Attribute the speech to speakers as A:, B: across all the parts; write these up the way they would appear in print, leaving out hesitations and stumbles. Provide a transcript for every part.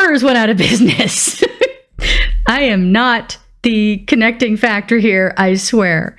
A: Borders went out of business. I am not the connecting factor here, I swear.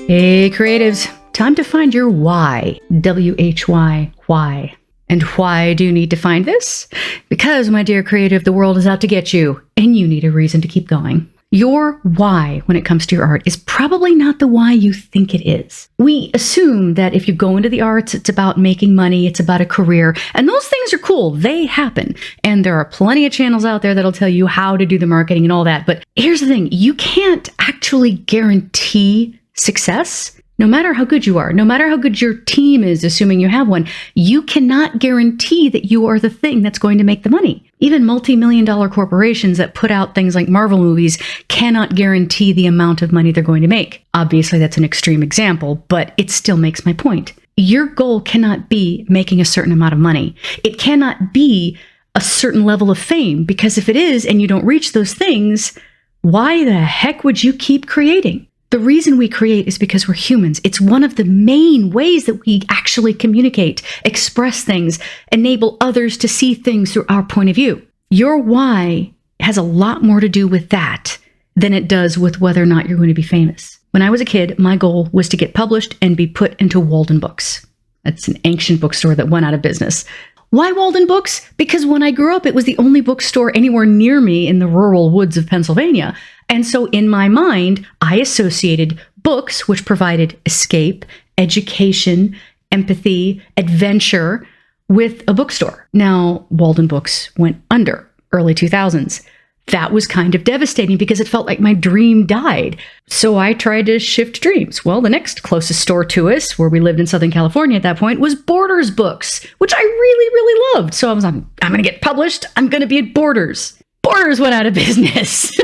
A: Hey, creatives. Time to find your why. W-H-Y, why. And why do you need to find this? Because, my dear creative, the world is out to get you, and you need a reason to keep going. Your why when it comes to your art is probably not the why you think it is. We assume that if you go into the arts, it's about making money, it's about a career, and those things are cool. They happen. And there are plenty of channels out there that'll tell you how to do the marketing and all that. But here's the thing, you can't actually guarantee success. No matter how good you are, no matter how good your team is, assuming you have one, you cannot guarantee that you are the thing that's going to make the money. Even multi-million-dollar corporations that put out things like Marvel movies cannot guarantee the amount of money they're going to make. Obviously, that's an extreme example, but it still makes my point. Your goal cannot be making a certain amount of money. It cannot be a certain level of fame, because if it is and you don't reach those things, why the heck would you keep creating? The reason we create is because we're humans. It's one of the main ways that we actually communicate, express things, enable others to see things through our point of view. Your why has a lot more to do with that than it does with whether or not you're going to be famous. When I was a kid, my goal was to get published and be put into Walden Books. That's an ancient bookstore that went out of business. Why Walden Books? Because when I grew up, it was the only bookstore anywhere near me in the rural woods of Pennsylvania. And so in my mind, I associated books, which provided escape, education, empathy, adventure, with a bookstore. Now, Walden Books went under early 2000s. That was kind of devastating because it felt like my dream died. So I tried to shift dreams. Well, the next closest store to us, where we lived in Southern California at that point, was Borders Books, which I really, really loved. So I was like, I'm going to get published. I'm going to be at Borders. Borders went out of business.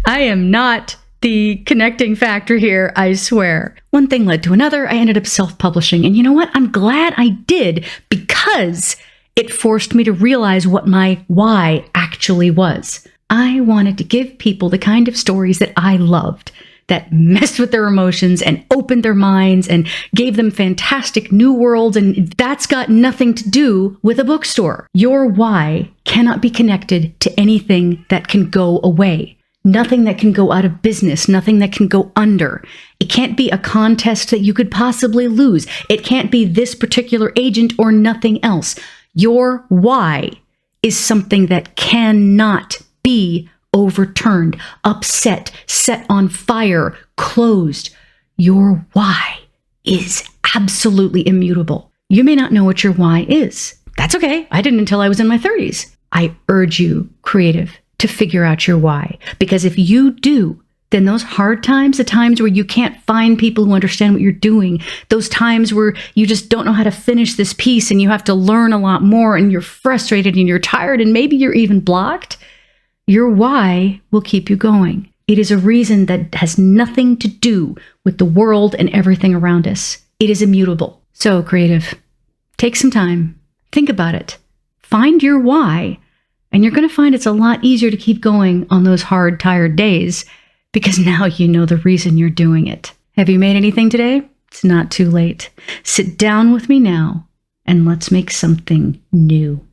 A: I am not the connecting factor here, I swear. One thing led to another. I ended up self-publishing. And you know what? I'm glad I did, because it forced me to realize what my why actually was. I wanted to give people the kind of stories that I loved, that messed with their emotions and opened their minds and gave them fantastic new worlds. And that's got nothing to do with a bookstore. Your why cannot be connected to anything that can go away. Nothing that can go out of business, nothing that can go under. It can't be a contest that you could possibly lose. It can't be this particular agent or nothing else. Your why is something that cannot be overturned, upset, set on fire, closed. Your why is absolutely immutable. You may not know what your why is. That's okay. I didn't until I was in my 30s. I urge you, creative, to figure out your why. Because if you do, then those hard times, the times where you can't find people who understand what you're doing, those times where you just don't know how to finish this piece and you have to learn a lot more and you're frustrated and you're tired and maybe you're even blocked, your why will keep you going. It is a reason that has nothing to do with the world and everything around us. It is immutable. So, creative, take some time, think about it, find your why, and you're going to find it's a lot easier to keep going on those hard, tired days, because now you know the reason you're doing it. Have you made anything today? It's not too late. Sit down with me now and let's make something new.